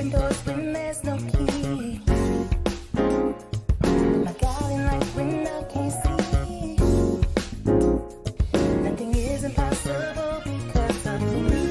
open doors when there's no key. My guiding light when I can't see. Nothing is impossible because of you.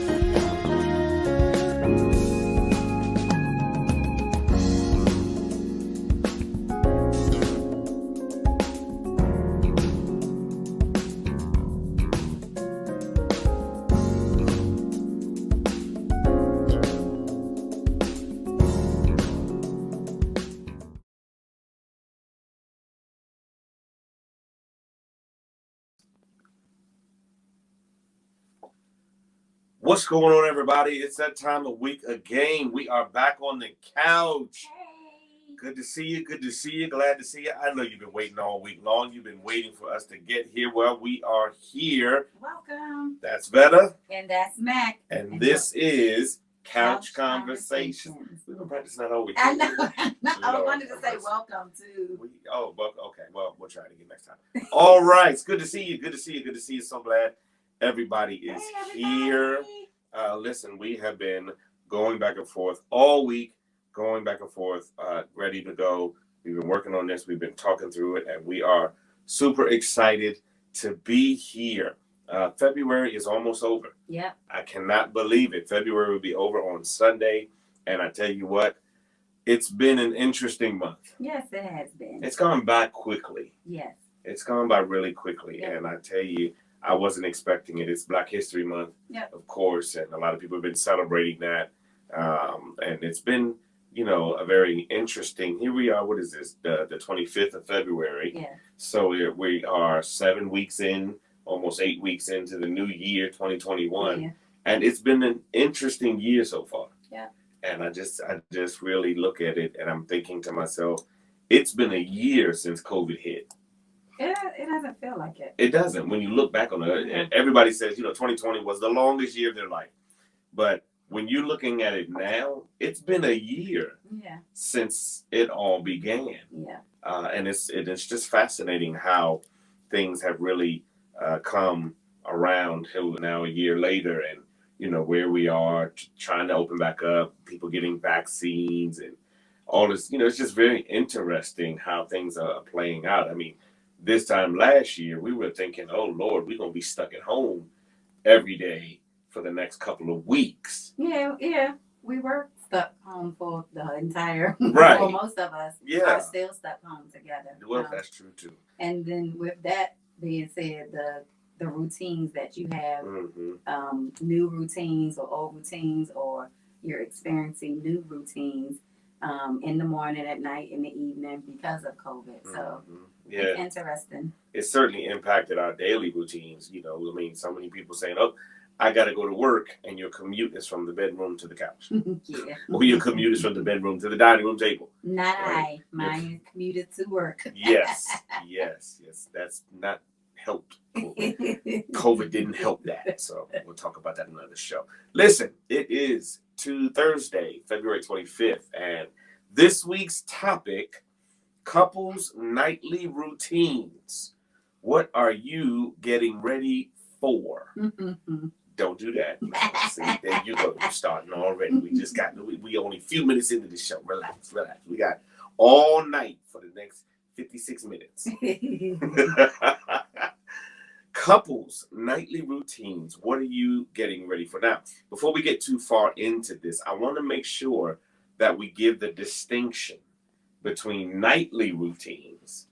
What's going on, everybody? It's that time of week again. We are back on the couch. Hey. Good to see you. Good to see you. Glad to see you. I know you've been waiting all week long. You've been waiting for us to get here. Well, we are here. Welcome. That's Vetta. And that's Mac. And this is Couch Conversations. We've been practicing that all week. I know. I wanted to say welcome too. Okay. Well, we'll try it again next time. All right. It's good to see you. Good to see you. Good to see you. So glad everybody is here. Listen, we have been going back and forth all week, ready to go. We've been working on this. We've been talking through it, and we are super excited to be here. February is almost over. Yeah. I cannot believe it. February will be over on Sunday, and I tell you what, it's been an interesting month. Yes, it has been. It's gone by quickly. Yes. It's gone by really quickly, Yep. and I tell you, I wasn't expecting it. It's Black History Month, Yep. of course, and a lot of people have been celebrating that. And it's been, a very interesting. Here we are. What is this? The 25th of February. Yeah. So we are 7 weeks in, almost 8 weeks into the new year, 2021, Yeah. and it's been an interesting year so far. Yeah. And I just really look at it, and I'm thinking to myself, it's been a year since COVID hit. It doesn't feel like it. It doesn't. When you look back on it, and everybody says, 2020 was the longest year of their life. But when you're looking at it now, it's been a year since it all began. Yeah. And it's just fascinating how things have really come around till now a year later, and, where we are trying to open back up, people getting vaccines and all this. It's just very interesting how things are playing out. I mean, this time last year, we were thinking, oh, Lord, we're going to be stuck at home every day for the next couple of weeks. Yeah. We were stuck home for the entire, right. Well, most of us are still stuck home together. Well, that's true, too. And then with that being said, the routines that you have, new routines or old routines, or you're experiencing new routines in the morning, at night, in the evening because of COVID. So it's interesting. It certainly impacted our daily routines. So many people saying, oh, I got to go to work, and your commute is from the bedroom to the couch. Yeah. Or your commute is from the bedroom to the dining room table. Not right? Mine is commuted to work. Yes. That's not helped. COVID didn't help that. So we'll talk about that in another show. Listen, it is Thursday, February 25th, and this week's topic, couples' nightly routines. What are you getting ready for? Don't do that. See, there you go. You're starting already. We only a few minutes into the show. Relax. We got all night for the next 56 minutes. Couples' nightly routines. What are you getting ready for? Now, before we get too far into this, I want to make sure that we give the distinction between nightly routines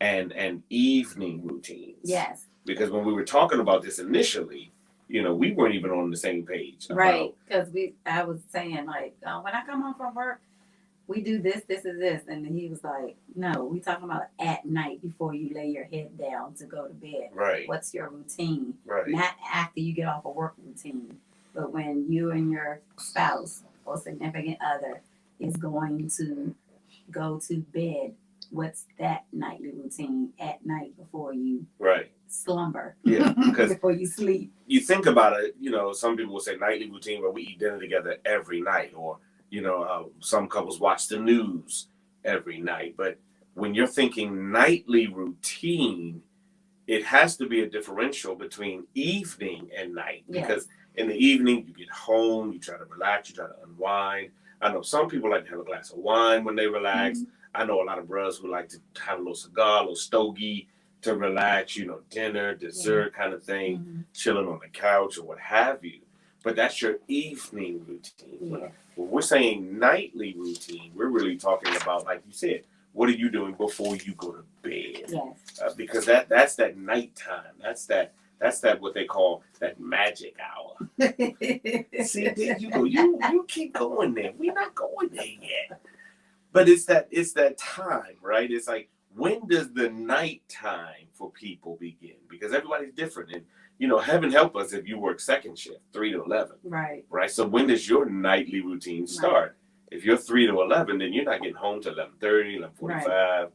and evening routines. Yes. Because when we were talking about this initially, we weren't even on the same page. Right. Because I was saying, like, when I come home from work, we do this, and this. And he was like, no, we talking about at night before you lay your head down to go to bed. Right. What's your routine? Right. Not after you get off a work routine, but when you and your spouse or significant other is going to go to bed, what's that nightly routine at night before you slumber? Yeah, because before you sleep. You think about it, some people will say nightly routine where we eat dinner together every night, or some couples watch the news every night. But when you're thinking nightly routine, it has to be a differential between evening and night. Because in the evening, you get home, you try to relax, you try to unwind. I know some people like to have a glass of wine when they relax. Mhm. I know a lot of brothers who like to have a little cigar, a little stogie to relax, you know, dinner, dessert kind of thing, Mhm. chilling on the couch or what have you. But that's your evening routine. Yeah. When we're saying nightly routine, we're really talking about, like you said, what are you doing before you go to bed? Yes. Because that's that nighttime. That's that what they call that magic hour. See, there you go. You keep going there. We're not going there yet. But it's that time, right? It's like, when does the nighttime for people begin? Because everybody's different. And you know, heaven help us if you work second shift, 3 to 11. Right. Right? So when does your nightly routine start? Right. If you're 3 to 11, then you're not getting home till 11:30, 11:45. Right.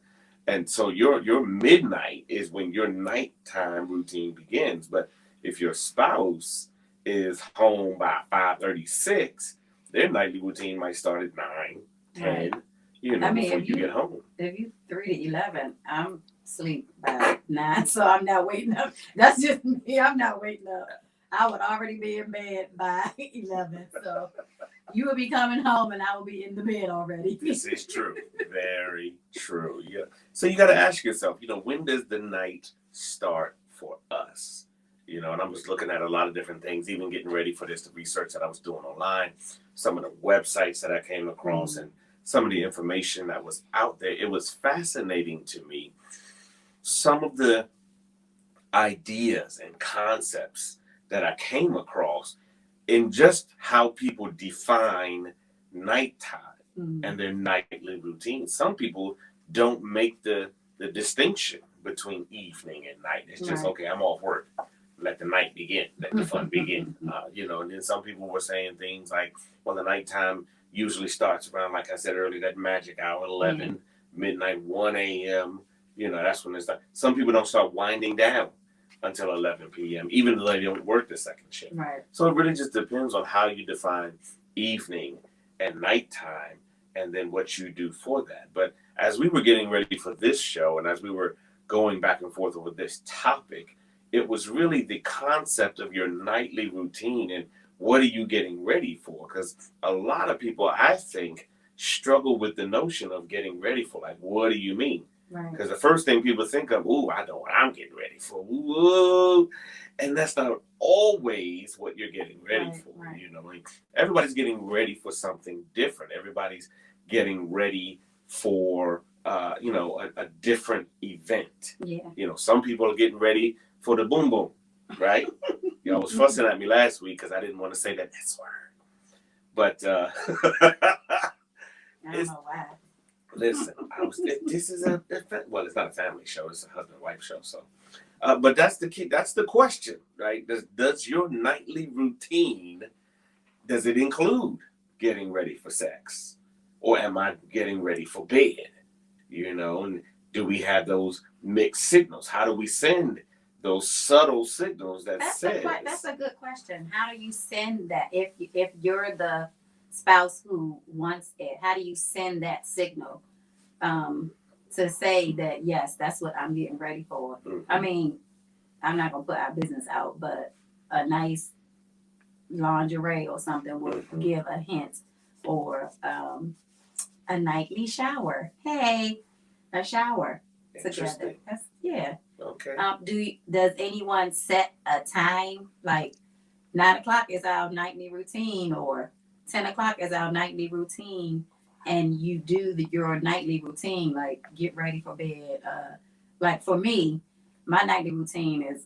And so your midnight is when your nighttime routine begins. But if your spouse is home by 5:36, their nightly routine might start at 9, 10, right. You know, before you get home. If you 3 to 11, I'm asleep by 9, so I'm not waiting up. That's just me. I'm not waiting up. I would already be in bed by 11. So you will be coming home and I will be in the bed already. This is true. Very true. Yeah. So you got to ask yourself, you know, when does the night start for us? You know, and I'm just looking at a lot of different things, even getting ready for this, the research that I was doing online, some of the websites that I came across, and some of the information that was out there. It was fascinating to me. Some of the ideas and concepts that I came across in just how people define nighttime and their nightly routine. Some people don't make the distinction between evening and night. It's just, okay, I'm off work. Let the night begin. Let the fun begin. You know, and then some people were saying things like, well, the nighttime usually starts around, like I said earlier, that magic hour, 11, midnight, 1 a.m. You know, that's when it's like, some people don't start winding down until 11 p.m., even though they don't work the second shift. Right. So it really just depends on how you define evening and nighttime and then what you do for that. But as we were getting ready for this show and as we were going back and forth over this topic, it was really the concept of your nightly routine and what are you getting ready for? Because a lot of people, I think, struggle with the notion of getting ready for, like, what do you mean? Because the first thing people think of, ooh, I know what I'm getting ready for. Ooh. And that's not always what you're getting ready for. Right. You know, like, everybody's getting ready for something different. Everybody's getting ready for, you know, a different event. Yeah. You know, some people are getting ready for the boom boom, right? You know, I was fussing at me last week because I didn't want to say that S word. But I don't know why. Listen, this is well, it's not a family show, it's a husband-wife show. So, but that's the key. That's the question, right? Does your nightly routine, does it include getting ready for sex? Or am I getting ready for bed? You know, and do we have those mixed signals? How do we send those subtle signals that's a good question. How do you send that? If you're the spouse who wants it, how do you send that signal to say that, yes, that's what I'm getting ready for? I mean, I'm not gonna put our business out, but a nice lingerie or something would give a hint, or a nightly shower. Hey, a shower together. Okay. Does anyone set a time, like 9 o'clock is our nightly routine, or 10 o'clock is our nightly routine, and you do your nightly routine, like get ready for bed? Like for me, my nightly routine is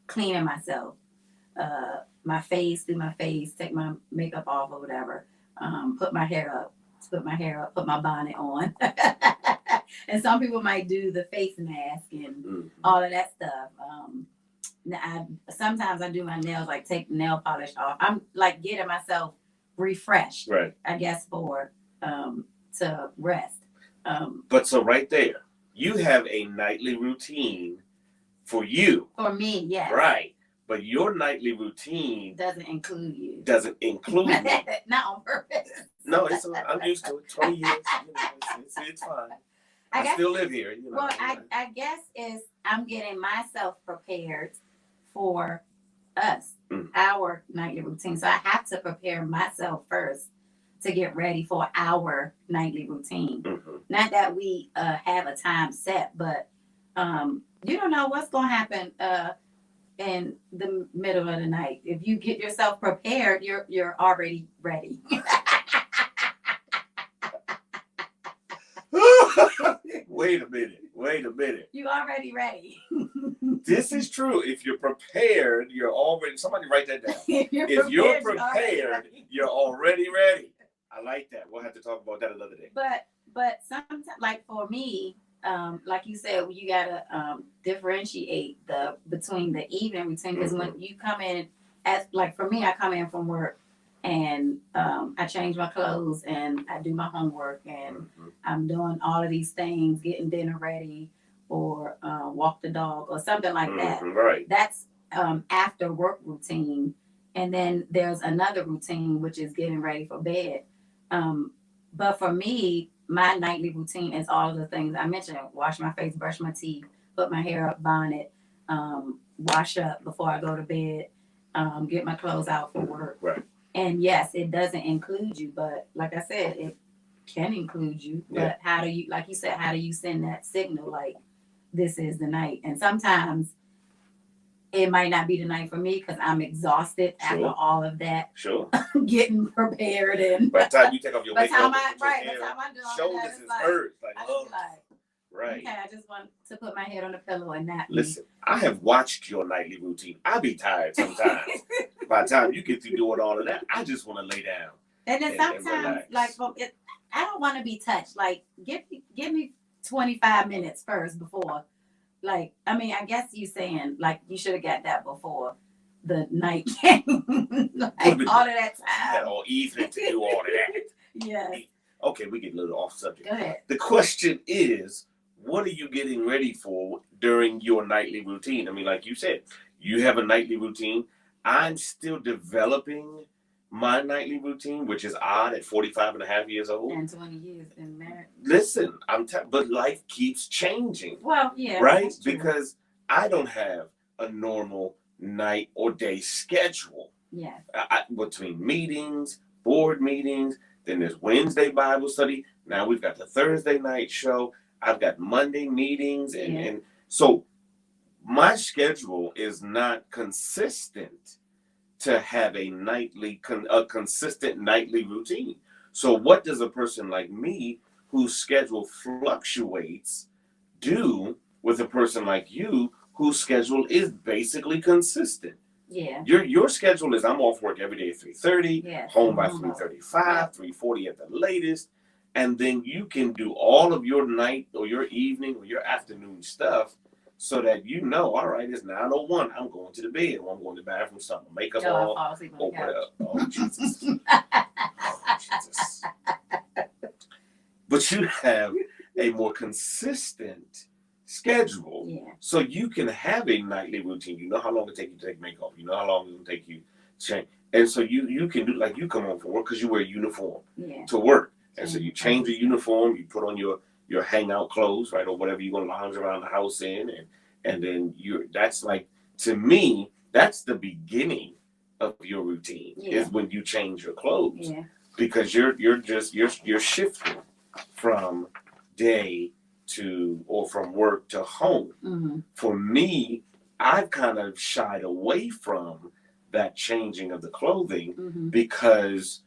cleaning myself, my face, do my face, take my makeup off or whatever, put my hair up, put my bonnet on. And some people might do the face mask and all of that stuff. Sometimes I do my nails, like take nail polish off. I'm like getting myself refreshed, right? I guess for to rest. But so right there, you have a nightly routine for you. For me, yes. Right. But your nightly routine doesn't include you. Doesn't include you. Not on purpose. No, I'm used to it. 20 years. You know, it's fine. I still live here. You know, well, I guess I'm getting myself prepared for us, our nightly routine. So I have to prepare myself first to get ready for our nightly routine. Mm-hmm. Not that we have a time set, but you don't know what's going to happen in the middle of the night. If you get yourself prepared, you're already ready. Wait a minute. You already ready. This is true. If you're prepared, you're already. Somebody write that down. If You're prepared, you're already ready. I like that. We'll have to talk about that another day. But sometimes, like for me, like you said, you gotta differentiate between the evening routine, because when you come in, as like for me, I come in from work and I change my clothes and I do my homework and I'm doing all of these things, getting dinner ready or walk the dog or something like that. Right. That's after work routine. And then there's another routine, which is getting ready for bed. But for me, my nightly routine is all of the things I mentioned: wash my face, brush my teeth, put my hair up, bonnet, wash up before I go to bed, get my clothes out for work. Right. And yes, it doesn't include you, but like I said, it can include you. But Yeah. how do you, like you said, how do you send that signal like this is the night? And sometimes it might not be the night for me because I'm exhausted after all of that. Sure. Getting prepared and by the time you take off your by the makeup, time I do all shoulders that, is it's like, hurt. Like, I oh, just like, right. okay, I just want to put my head on the pillow and nap. Listen, I have watched your nightly routine. I be tired sometimes. By the time you get through doing all of that, I just want to lay down. And then sometimes, relax. like, I don't want to be touched. Like, give me 25 minutes first before. Like, I mean, I guess you saying like you should have got that before the night came. Like all of that time. Had all evening to do all of that. Yeah. Okay, we get a little off subject. Go ahead. The question is, what are you getting ready for during your nightly routine? I mean, like you said, you have a nightly routine. I'm still developing my nightly routine, which is odd at 45 and a half years old. And 20 years been married. Listen, but life keeps changing. Well, yeah. Right? Because I don't have a normal night or day schedule. Yeah. Between meetings, board meetings, then there's Wednesday Bible study. Now we've got the Thursday night show. I've got Monday meetings. And so my schedule is not consistent to have a consistent nightly routine. So what does a person like me whose schedule fluctuates do with a person like you whose schedule is basically consistent? Yeah. Your schedule is I'm off work every day at 3:30, home by 3:35, 3:40 at the latest, and then you can do all of your night or your evening or your afternoon stuff so that you know, all right, it's 9:01, I'm going to the bed, or I'm going to the bathroom, something, makeup on, or whatever. Oh, Jesus. Oh, Jesus. But you have a more consistent schedule, so you can have a nightly routine. You know how long it takes you to take makeup. You know how long it will take you to change. And so you can do, like, you come home from work because you wear a uniform to work. And so you change the uniform, you put on your hangout clothes, right, or whatever you're going to lounge around the house in. And then that's like, to me, that's the beginning of your routine is when you change your clothes. Yeah. Because you're shifting from day to, or from work to home. Mm-hmm. For me, I've kind of shied away from that changing of the clothing because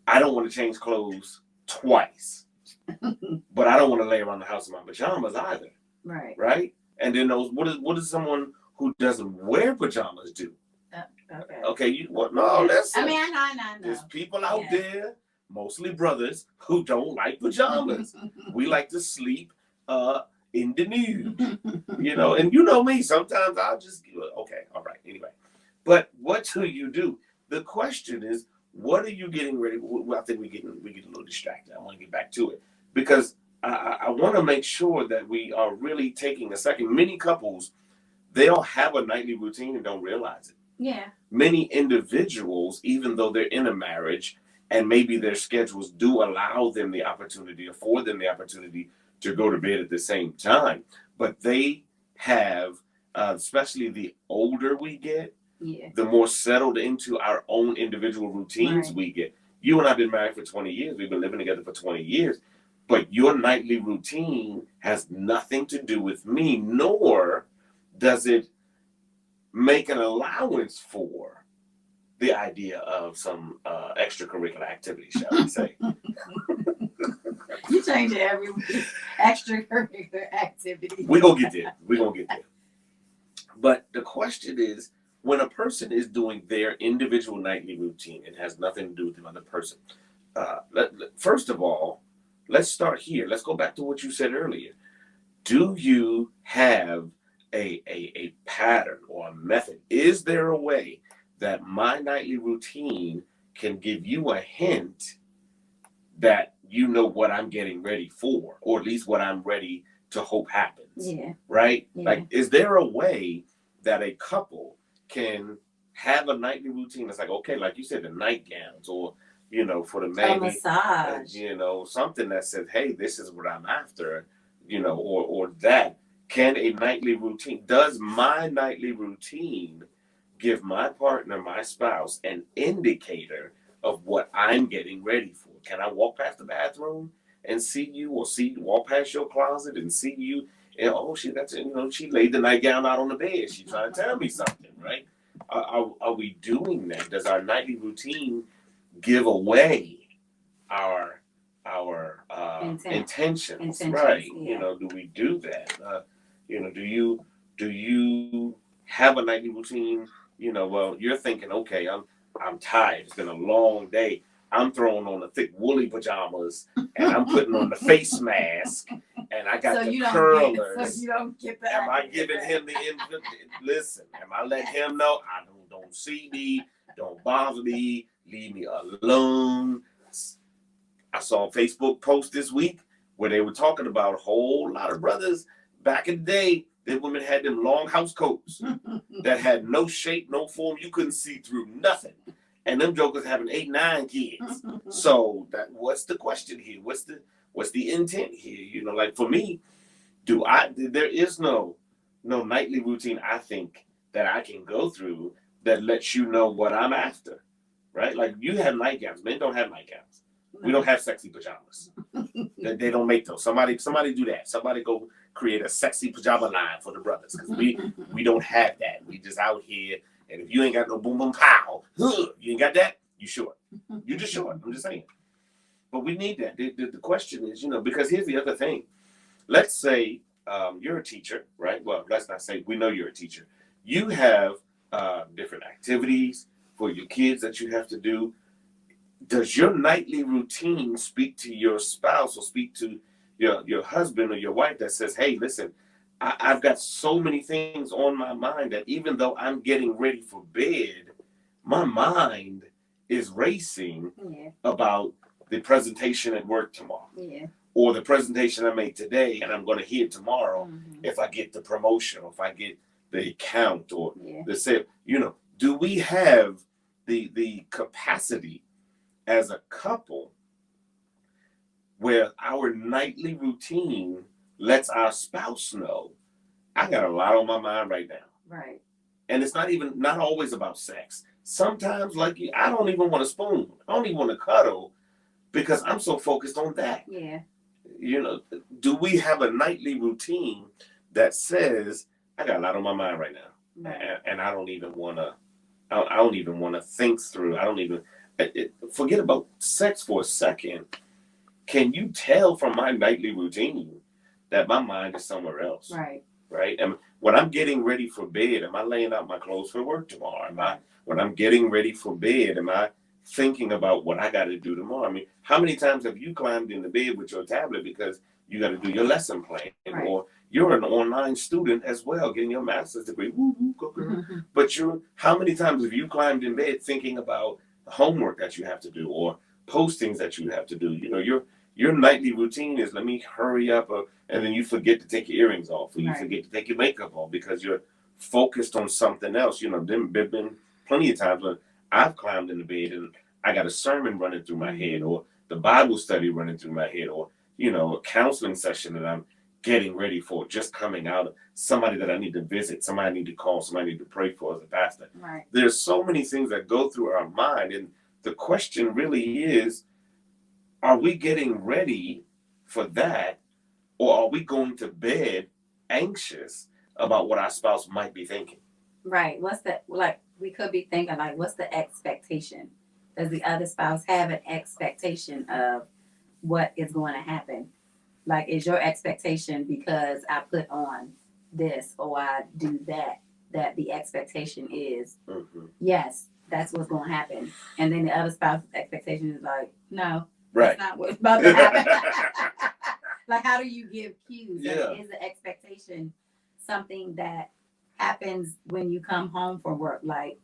I don't want to change clothes twice. But I don't want to lay around the house in my pajamas either. Right. Right? And then what does someone who doesn't wear pajamas do? Okay. No, listen. I mean, I know. There's people out there, mostly brothers, who don't like pajamas. We like to sleep in the nude. And you know me, sometimes I'll just, okay, all right, anyway. But what do you do? The question is, what are you getting ready? I think we get a little distracted. I want to get back to it because I want to make sure that we are really taking a second. Many couples, they'll have a nightly routine and don't realize it. Yeah. Many individuals, even though they're in a marriage and maybe their schedules do allow them the opportunity, afford them the opportunity to go to bed at the same time, but they have, especially the older we get, the more settled into our own individual routines we get. You and I have been married for 20 years. We've been living together for 20 years. But your nightly routine has nothing to do with me, nor does it make an allowance for the idea of some extracurricular activity, shall we say. You change it every week. Extracurricular activity. We're going to get there. We're going to get there. But the question is, when a person is doing their individual nightly routine, it has nothing to do with the other person. First of all, let's start here. Let's go back to what you said earlier. Do you have a pattern or a method? Is there a way that my nightly routine can give you a hint that you know what I'm getting ready for, or at least what I'm ready to hope happens? Yeah. Right? Yeah. Like, is there a way that a couple can have a nightly routine that's like, okay, like you said, the nightgowns, or, you know, for the man, a massage, you know, something that says, hey, this is what I'm after, you know, or that. Can a nightly routine, does my nightly routine give my partner, my spouse, an indicator of what I'm getting ready for? Can I walk past the bathroom and see you, or walk past your closet and see you? And she laid the nightgown out on the bed. She's trying to tell me something, right? Are we doing that? Does our nightly routine give away our intentions, right? Yeah. You know, do we do that? You know, do you have a nightly routine? You know, well, you're thinking, okay, I'm tired. It's been a long day. I'm throwing on the thick woolly pajamas, and I'm putting on the face mask, and I got the curlers. So you don't get that. Am I giving him the listen? Am I letting him know I don't see me, don't bother me, leave me alone? I saw a Facebook post this week where they were talking about a whole lot of brothers back in the day. The women had them long house coats that had no shape, no form. You couldn't see through nothing. And them jokers having 8, 9 kids. So what's the question here? What's the intent here? You know, like for me, there is no nightly routine, I think, that I can go through that lets you know what I'm after. Right? Like, you have nightgowns. Men don't have nightgowns. We don't have sexy pajamas. They don't make those. Somebody do that. Somebody go create a sexy pajama line for the brothers, because we don't have that. We just out here. And if you ain't got no boom boom pow, you ain't got that, you short. You just short. I'm just saying. But we need that. The question is, you know, because here's the other thing. Let's say you're a teacher, right? Well, let's not say, we know you're a teacher. You have different activities for your kids that you have to do. Does your nightly routine speak to your spouse, or speak to your husband or your wife, that says, hey, listen, I've got so many things on my mind that even though I'm getting ready for bed, my mind is racing about the presentation at work tomorrow, or the presentation I made today and I'm going to hear tomorrow, if I get the promotion, or if I get the account, or the sale. You know, do we have the capacity as a couple where our nightly routine lets our spouse know, I got a lot on my mind right now. Right. And it's not always about sex. Sometimes, like, I don't even want to spoon. I don't even want to cuddle, because I'm so focused on that. Yeah. You know, do we have a nightly routine that says, I got a lot on my mind right now. Right. And I don't even want to think through. I don't even, forget about sex for a second. Can you tell from my nightly routine that my mind is somewhere else? Right. And when I'm getting ready for bed, am I laying out my clothes for work tomorrow? When I'm getting ready for bed, am I thinking about what I got to do tomorrow? I mean, how many times have you climbed in the bed with your tablet because you got to do your lesson plan, or you're an online student as well, getting your master's degree? But how many times have you climbed in bed thinking about the homework that you have to do, or postings that you have to do? You know, your nightly routine is, let me hurry up, and then you forget to take your earrings off, or you forget to take your makeup off because you're focused on something else. You know, there have been plenty of times when I've climbed in the bed and I got a sermon running through my head, or the Bible study running through my head, or, you know, a counseling session that I'm getting ready for, just coming out of somebody that I need to visit, somebody I need to call, somebody I need to pray for as a pastor. Right. There's so many things that go through our mind, and the question really is, are we getting ready for that, or are we going to bed anxious about what our spouse might be thinking? Right. What's the, like, we could be thinking, like, what's the expectation? Does the other spouse have an expectation of what is going to happen? Like, is your expectation because I put on this or I do that, that the expectation is, yes, that's what's going to happen. And then the other spouse's expectation is like, no, Right. that's not what's about to happen. Like, how do you give cues? Yeah. And is the expectation something that happens when you come home from work? Like,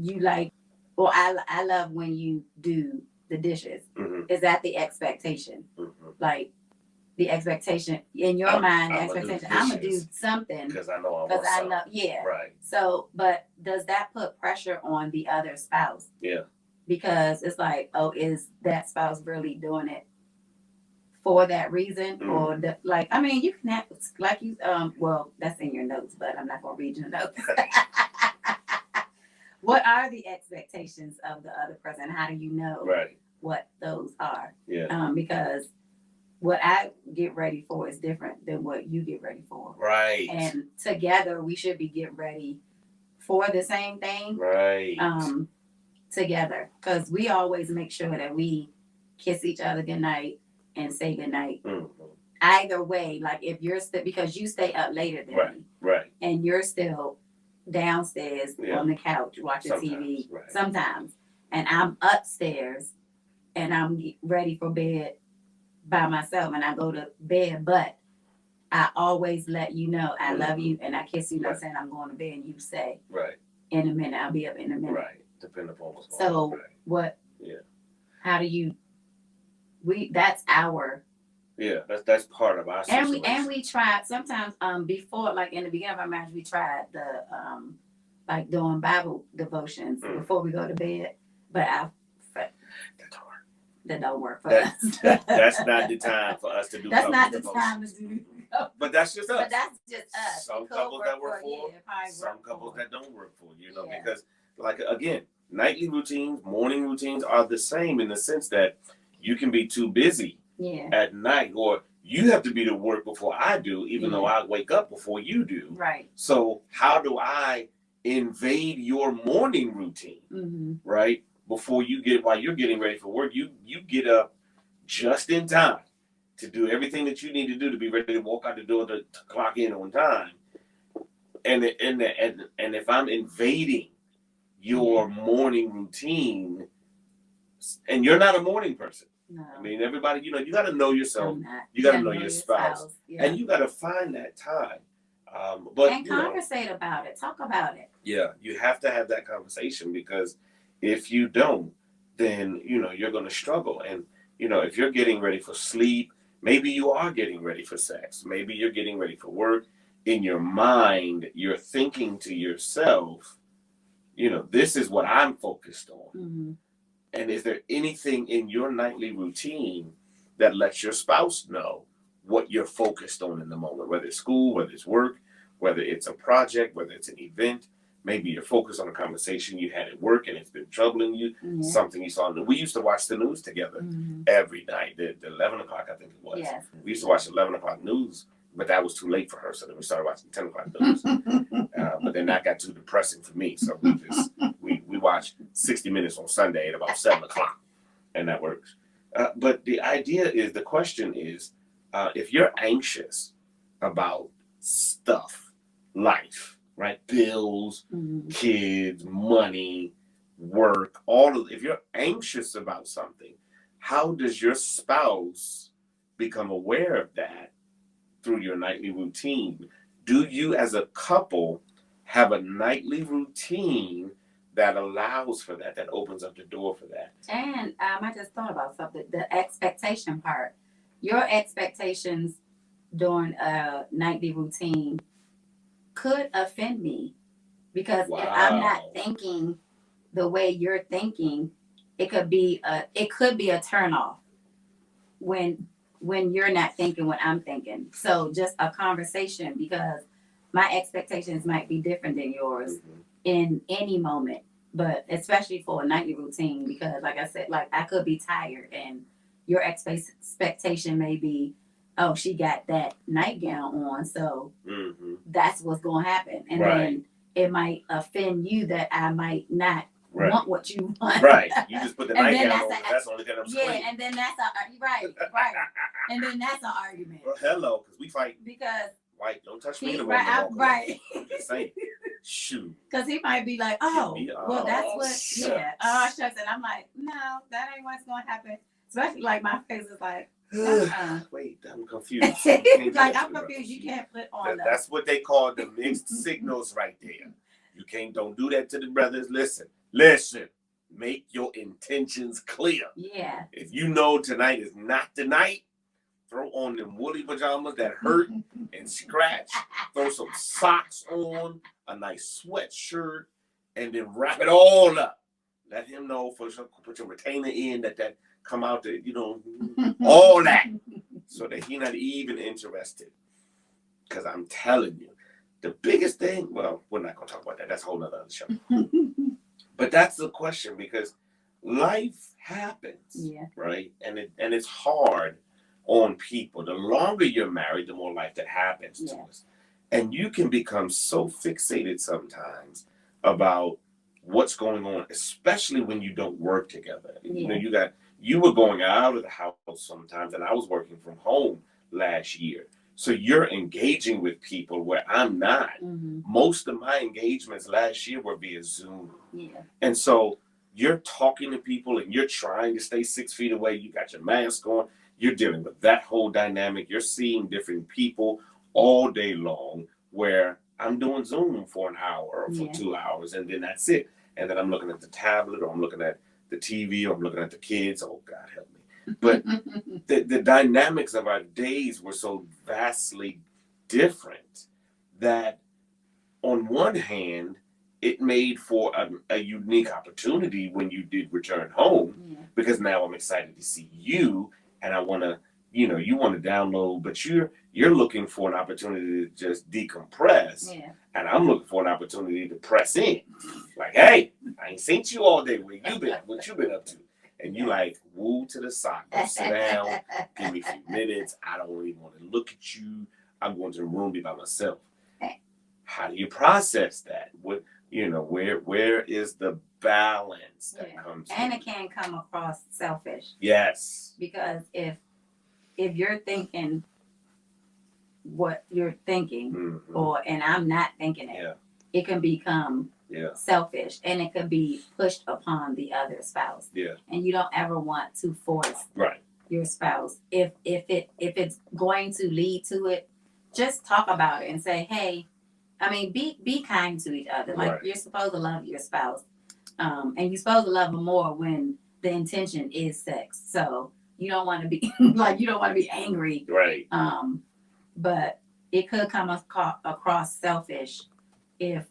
you like, well, I love when you do the dishes. Is that the expectation? Like, the expectation in your mind, the expectation, I'm gonna do something because I know I want because I something. know, yeah. Right. So, but does that put pressure on the other spouse? Yeah. Because it's like, oh, is that spouse really doing it for that reason? Or the, like, I mean, you can have, like, you, well, that's in your notes, but I'm not gonna read your notes. What are the expectations of the other person? How do you know what those are? Yeah. Because what I get ready for is different than what you get ready for. Right. And together we should be getting ready for the same thing. Right. Together. Because we always make sure that we kiss each other goodnight and say goodnight. Either way, like if you're still, because you stay up later than me. Right. And you're still downstairs on the couch watching TV sometimes. And I'm upstairs and I'm ready for bed by myself and I go to bed, but I always let you know I love you and I kiss you, not saying I'm going to bed, and you say, in a minute, I'll be up in a minute. Right. Depending upon what's going on. So what? Yeah. How do you? That's our. Yeah, that's part of our situation. And we tried sometimes before, like in the beginning of our marriage, we tried the like doing Bible devotions before we go to bed, but that don't work for us. That's not the time for us to do. That's not the time to do. But that's just us. But that's just us. Some couples that work for, some couples that don't work for. You know, because like again, nightly routines, morning routines are the same in the sense that you can be too busy at night, or you have to be to work before I do, even though I wake up before you do. Right. So how do I invade your morning routine? Right. Before you get, while you're getting ready for work, you get up just in time to do everything that you need to do to be ready to walk out the door to clock in on time. And if I'm invading your morning routine, and you're not a morning person, I mean, everybody, you know, you got to know yourself, you got to know your spouse, and you got to find that time. But and conversate about it, talk about it. Yeah, you have to have that conversation, because if you don't, then, you know, you're going to struggle. And, you know, if you're getting ready for sleep, maybe you are getting ready for sex. Maybe you're getting ready for work. In your mind, you're thinking to yourself, you know, this is what I'm focused on. And is there anything in your nightly routine that lets your spouse know what you're focused on in the moment, whether it's school, whether it's work, whether it's a project, whether it's an event? Maybe you're focused on a conversation you had at work and it's been troubling you, something you saw. We used to watch the news together every night, the 11 o'clock, I think it was. Yes. We used to watch 11 o'clock news, but that was too late for her, so then we started watching 10 o'clock news. But then that got too depressing for me, so we watched 60 Minutes on Sunday at about 7 o'clock, and that works. But the idea is, the question is, if you're anxious about stuff, life, right? Bills, kids, money, work, if you're anxious about something, how does your spouse become aware of that through your nightly routine? Do you as a couple have a nightly routine that allows for that, that opens up the door for that? And I just thought about something, the expectation part. Your expectations during a nightly routine could offend me, because if I'm not thinking the way you're thinking, it could be a turn off when you're not thinking what I'm thinking. So just a conversation, because my expectations might be different than yours in any moment, but especially for a nightly routine, because like I said, like I could be tired and your expectation may be, oh, she got that nightgown on, so that's what's going to happen. And then it might offend you that I might not want what you want. Right. You just put the nightgown on, that's the only thing I'm screaming. Yeah, and then that's right. And then that's an argument. Well, hello, because we fight. Because white, don't touch me in the room. Right. I'm just saying. Shoot. Because he might be like, oh, well, that's what, shucks. yeah. Oh, shucks. And I'm like, no, that ain't what's going to happen. Especially like my face is like, wait, I'm confused. Like, I'm confused. You can't put on That's what they call the mixed signals right there. You don't do that to the brothers. Listen, make your intentions clear. Yeah. If you know tonight is not the night, throw on them woolly pajamas that hurt and scratch. Throw some socks on, a nice sweatshirt, and then wrap it all up. Let him know put your retainer in that come out to, all that. So that he's not even interested. Because I'm telling you, the biggest thing, well, we're not going to talk about that. That's a whole other show. But that's the question, because life happens, right? And it's hard on people. The longer you're married, the more life that happens to us. And you can become so fixated sometimes about what's going on, especially when you don't work together. You were going out of the house sometimes, and I was working from home last year. So you're engaging with people where I'm not. Most of my engagements last year were via Zoom. And so you're talking to people and you're trying to stay 6 feet away. You got your mask on. You're dealing with that whole dynamic. You're seeing different people all day long, where I'm doing Zoom for an hour or for 2 hours, and then that's it. And then I'm looking at the tablet, or I'm looking at the TV, or I'm looking at the kids. Oh, God help me. But the dynamics of our days were so vastly different that on one hand, it made for a unique opportunity when you did return home, because now I'm excited to see you, and I want to, you want to download, but you're looking for an opportunity to just decompress, and I'm looking for an opportunity to press in. Like, hey, I ain't seen you all day. Where you been? What you been up to? And you like, woo to the side. Go sit down. Give me a few minutes. I don't even want to look at you. I'm going to the room, be by myself. How do you process that? What, where is the balance that comes? And it can come across selfish. Yes. Because if you're thinking what you're thinking, and I'm not thinking it, it can become selfish, and it could be pushed upon the other spouse. And you don't ever want to force your spouse. If it's going to lead to it, just talk about it and say, hey, I mean, be kind to each other. Like, you're supposed to love your spouse, and you're supposed to love them more when the intention is sex. So you don't want to be like, you don't want to be angry, but it could come across selfish if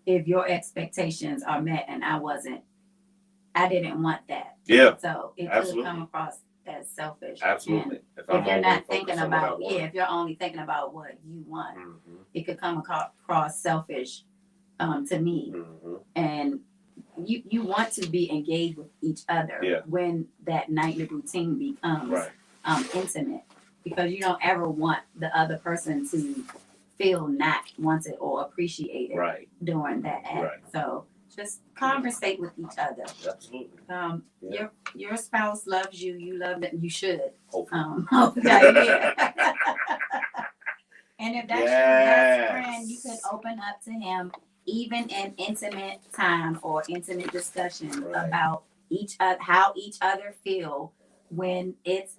your expectations are met and I didn't want that. So it could come across as selfish. Absolutely. If you're not thinking about, if you're only thinking about what you want, it could come across selfish to me. And you want to be engaged with each other when that nightly routine becomes intimate, because you don't ever want the other person to feel not wanted or appreciated during that act. So just conversate with each other. Absolutely. Your spouse loves you. You love them. You should. And if that's your best friend, you could open up to him, even in intimate time or intimate discussion about how each other feel when it's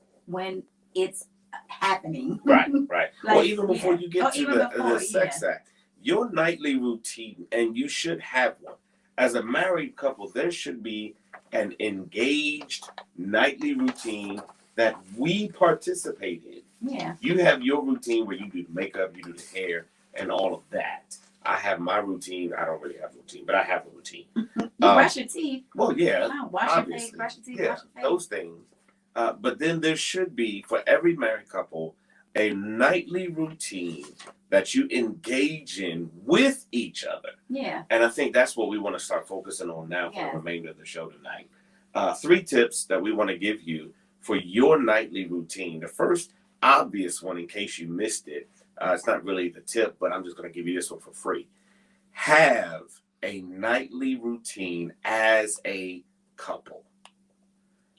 happening. Right. Like, or even before you get to the sex act, your nightly routine, and you should have one. As a married couple, there should be an engaged nightly routine that we participate in. You have your routine where you do the makeup, you do the hair, and all of that. I have my routine. I don't really have a routine, but I have a routine. You brush your teeth. Well, yeah. Wash your face, brush your teeth, wash your face. Those things. But then there should be, for every married couple, a nightly routine that you engage in with each other. Yeah. And I think that's what we want to start focusing on now for the remainder of the show tonight. 3 tips that we want to give you for your nightly routine. The first obvious one, in case you missed it, it's not really the tip, but I'm just going to give you this one for free. Have a nightly routine as a couple.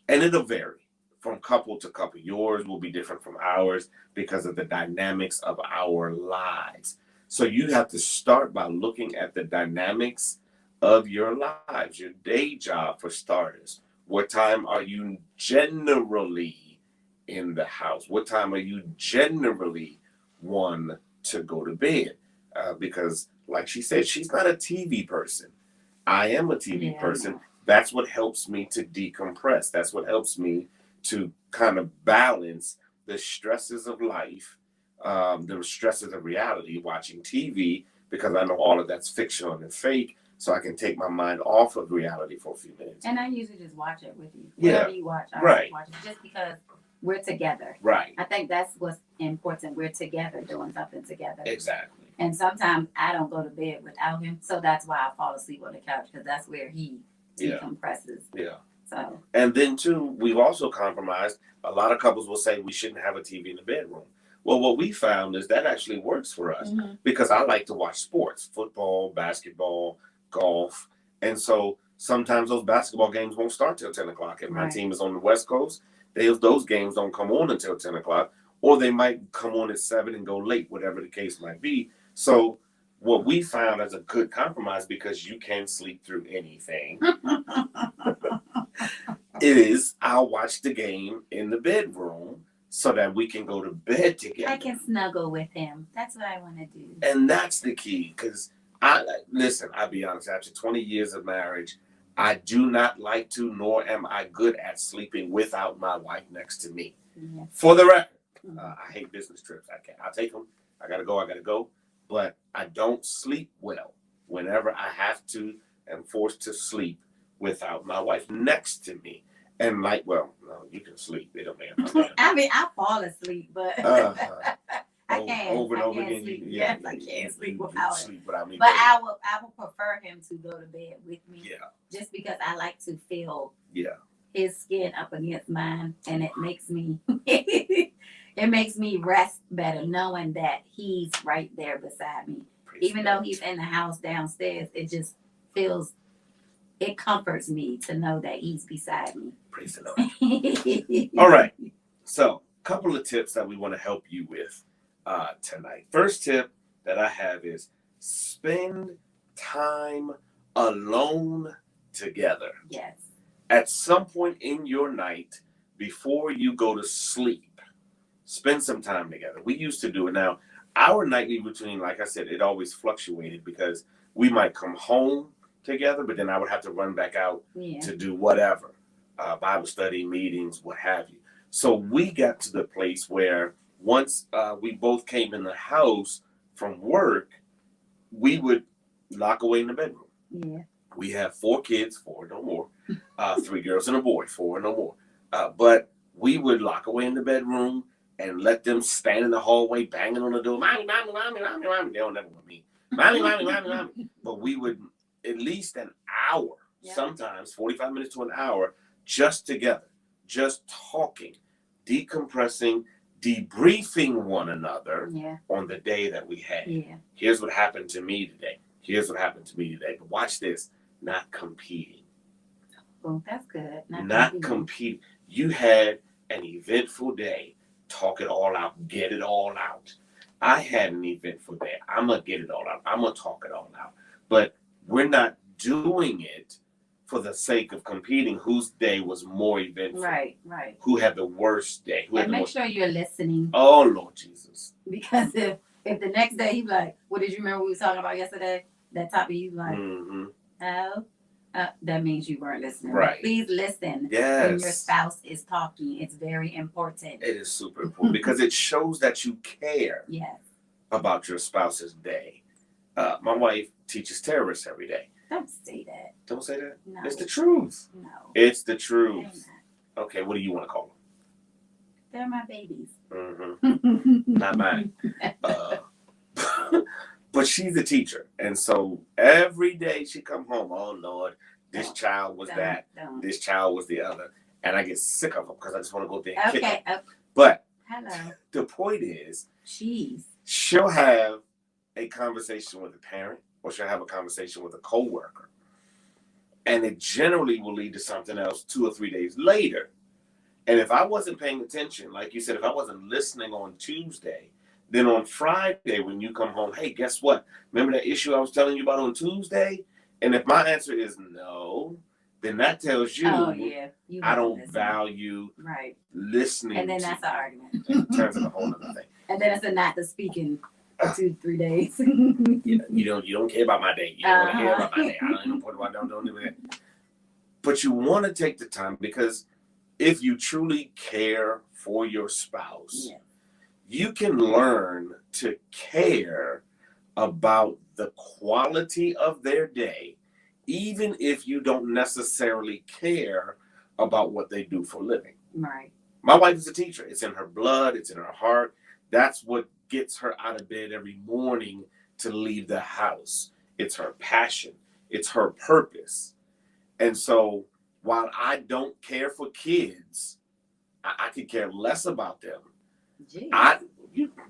And it'll vary from couple to couple. Yours will be different from ours because of the dynamics of our lives. So you have to start by looking at the dynamics of your lives, your day job for starters. What time are you generally in the house? What time are you generally one to go to bed? Because like she said, she's not a TV person. I am a TV person. That's what helps me to decompress. That's what helps me to kind of balance the stresses of life, the stresses of reality, watching TV, because I know all of that's fictional and fake, so I can take my mind off of reality for a few minutes. And I usually just watch it with you. Yeah. Whatever you watch, I watch it just because we're together. Right. I think that's what's important. We're together doing something together. Exactly. And sometimes I don't go to bed without him, so that's why I fall asleep on the couch, because that's where he decompresses. Yeah. So. And then too, we've also compromised. A lot of couples will say we shouldn't have a TV in the bedroom. Well, what we found is that actually works for us because I like to watch sports, football, basketball, golf. And so sometimes those basketball games won't start till 10 o'clock. If my team is on the West Coast, those games don't come on until 10 o'clock, or they might come on at 7 and go late, whatever the case might be. So what we found as a good compromise, because you can sleep through anything, is I'll watch the game in the bedroom so that we can go to bed together. I can snuggle with him. That's what I want to do. And that's the key, because I'll be honest, after 20 years of marriage, I do not like to, nor am I good at sleeping without my wife next to me. Yes. For the record, I hate business trips. I'll take them. I gotta go. But I don't sleep well whenever I have to am forced to sleep without my wife next to me. And no, you can sleep. It don't matter. I mean, I fall asleep, but I can't. Over and over again. Sleep. Yeah, yes, I can't sleep without sleep without me. But I will prefer him to go to bed with me. Yeah. Just because I like to feel his skin up against mine, and it makes me rest better knowing that he's right there beside me. Even though he's in the house downstairs, it comforts me to know that he's beside me. Praise the Lord. All right. So, a couple of tips that we want to help you with tonight. First tip that I have is spend time alone together. Yes. At some point in your night, before you go to sleep, spend some time together. We used to do it. Now, our nightly routine, like I said, it always fluctuated because we might come home together, but then I would have to run back out to do whatever, Bible study, meetings, what have you. So we got to the place where once we both came in the house from work, we would lock away in the bedroom. Yeah. We have 4 kids, 4 no more, 3 girls and a boy, 4 no more. But we would lock away in the bedroom and let them stand in the hallway banging on the door. Mommy, mommy, mommy, mommy, mommy. They don't never want me. Mommy, mommy, mommy, mommy. But we would at least an hour, sometimes 45 minutes to an hour, just together, just talking, decompressing, debriefing one another on the day that we had. Yeah. Here's what happened to me today. Here's what happened to me today. But watch this, not competing. Oh, that's good. Not competing. You had an eventful day. Talk it all out. Get it all out. I had an eventful day. I'm going to get it all out. I'm going to talk it all out. But we're not doing it for the sake of competing. Whose day was more eventful? Right. Who had the worst day? And make sure you're listening. Oh, Lord Jesus. Because if the next day he's like, what did you remember we were talking about yesterday? That topic, you like, oh, that means you weren't listening. Right. But please listen. Yes. When your spouse is talking. It's very important. It is super important because it shows that you care about your spouse's day. My wife teaches terrorists every day. Don't say that. Don't say that? No. It's the truth. No. It's the truth. Okay, what do you want to call them? They're my babies. Not mine. But she's a teacher, and so every day she come home, oh Lord, this child was that, this child was the other, and I get sick of them because I just want to go there and kick them. Okay. But Hello. the point is, Jeez. she'll have a conversation with a parent, or she'll have a conversation with a coworker, and it generally will lead to something else 2 or 3 days later. And if I wasn't paying attention, like you said, if I wasn't listening on Tuesday, then on Friday when you come home, hey, guess what? Remember that issue I was telling you about on Tuesday? And if my answer is no, then that tells you, I don't value listening. And then that's an argument. It turns into a whole other thing. And then it's a not to speak in 2-3 days. you don't care about my day. You don't want to hear about my day. I don't even put what don't do that. But you want to take the time, because if you truly care for your spouse, you can learn to care about the quality of their day, even if you don't necessarily care about what they do for a living. Right. My wife is a teacher. It's in her blood. It's in her heart. That's what gets her out of bed every morning to leave the house. It's her passion. It's her purpose. And so while I don't care for kids, I could care less about them. Jeez.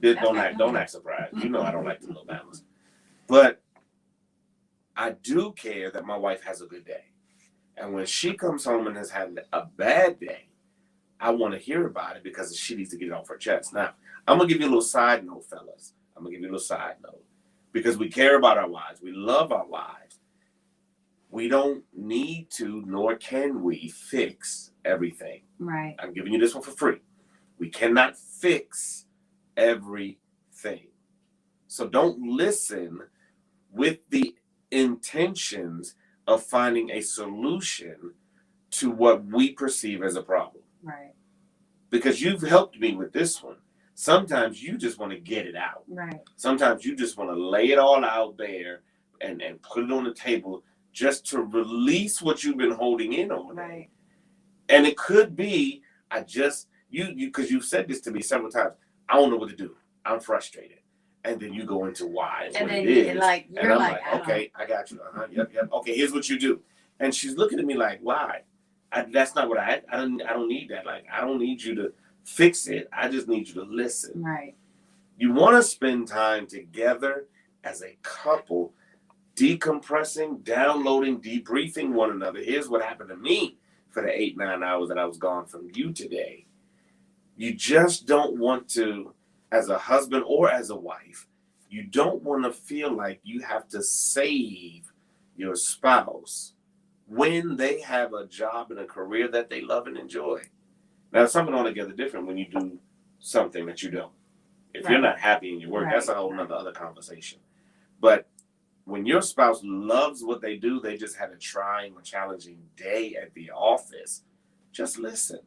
Don't act surprised. You know I don't like the little mammals. But I do care that my wife has a good day. And when she comes home and has had a bad day, I want to hear about it because she needs to get it off her chest. Now, I'm going to give you a little side note, fellas. I'm going to give you a little side note. Because we care about our wives. We love our wives. We don't need to, nor can we, fix everything. Right. I'm giving you this one for free. We cannot fix everything. So don't listen with the intentions of finding a solution to what we perceive as a problem. Right. Because you've helped me with this one. Sometimes you just want to get it out. Right. Sometimes you just want to lay it all out there and put it on the table just to release what you've been holding in on. Right. And it could be, because you've said this to me several times, I don't know what to do. I'm frustrated. And then you go into why and what it is. And I'm like, okay, I got you. Yep. Okay, here's what you do. And she's looking at me like, why? That's not what I don't need that. Like, I don't need you to fix it. I just need you to listen. Right. You want to spend time together as a couple, decompressing, downloading, debriefing one another. Here's what happened to me for the 8-9 hours that I was gone from you today. You just don't want to, as a husband or as a wife, you don't want to feel like you have to save your spouse when they have a job and a career that they love and enjoy. Now, it's something altogether different when you do something that you don't. If you're not happy in your work, that's a whole nother other conversation. But when your spouse loves what they do, they just had a trying or challenging day at the office, just listen.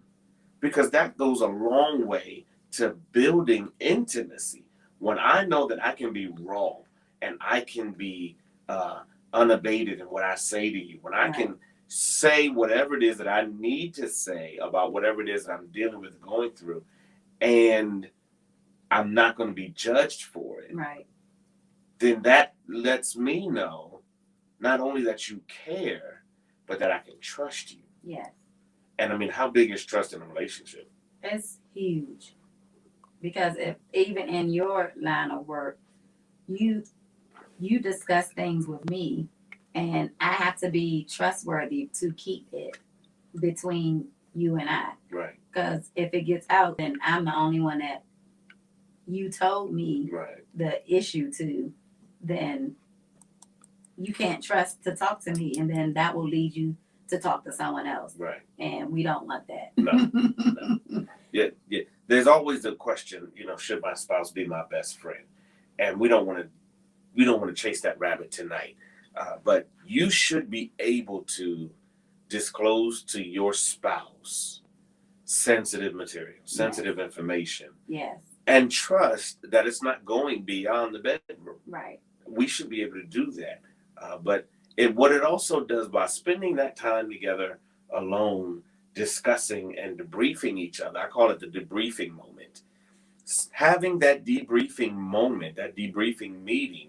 Because that goes a long way to building intimacy. When I know that I can be raw and I can be unabated in what I say to you, when I can say whatever it is that I need to say about whatever it is that I'm dealing with, going through, and I'm not going to be judged for it, then that lets me know not only that you care, but that I can trust you. Yes. And I mean, how big is trust in a relationship? It's huge. Because if even in your line of work, you discuss things with me, and I have to be trustworthy to keep it between you and I. Right. Because if it gets out, then I'm the only one that you told me the issue to, then you can't trust to talk to me, and then that will lead you to talk to someone else. Right. And we don't want that. No. Yeah. There's always the question, should my spouse be my best friend? And we don't want to chase that rabbit tonight. But you should be able to disclose to your spouse sensitive material, sensitive information. Yes. And trust that it's not going beyond the bedroom. Right. We should be able to do that. But what it also does by spending that time together alone, discussing and debriefing each other, I call it the debriefing moment. Having that debriefing moment, that debriefing meeting,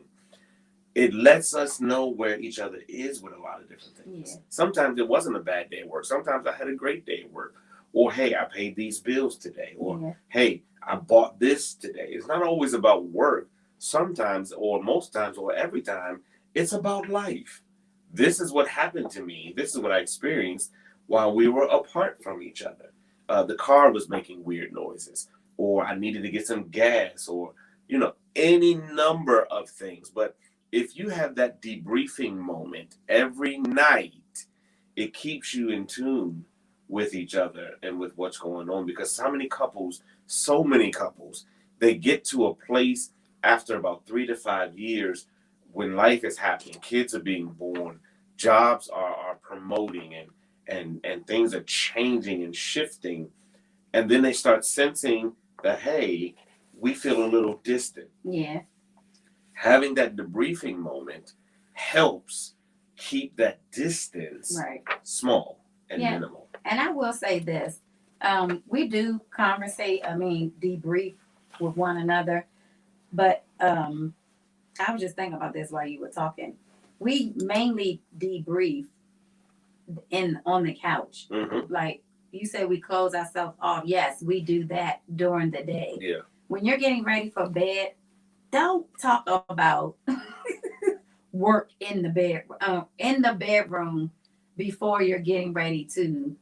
it lets us know where each other is with a lot of different things. Yeah. Sometimes it wasn't a bad day at work. Sometimes I had a great day at work. Or, hey, I paid these bills today. Or, Yeah. hey, I bought this today. It's not always about work. Sometimes, or most times, or every time, it's about life. This is what happened to me. This is what I experienced while we were apart from each other. The car was making weird noises, or I needed to get some gas, or, any number of things. But if you have that debriefing moment every night, it keeps you in tune with each other and with what's going on. Because so many couples, they get to a place after about 3 to 5 years when life is happening, kids are being born, jobs are promoting, and things are changing and shifting. And then they start sensing that, hey, we feel a little distant. Yeah. Having that debriefing moment helps keep that distance Right. small and Yeah. minimal. And I will say this. We do debrief with one another. But I was just thinking about this while you were talking. We mainly debrief on the couch. Mm-hmm. Like you said, we close ourselves off. Yes, we do that during the day. Yeah. When you're getting ready for bed, don't talk about work in the bedroom before you're getting ready to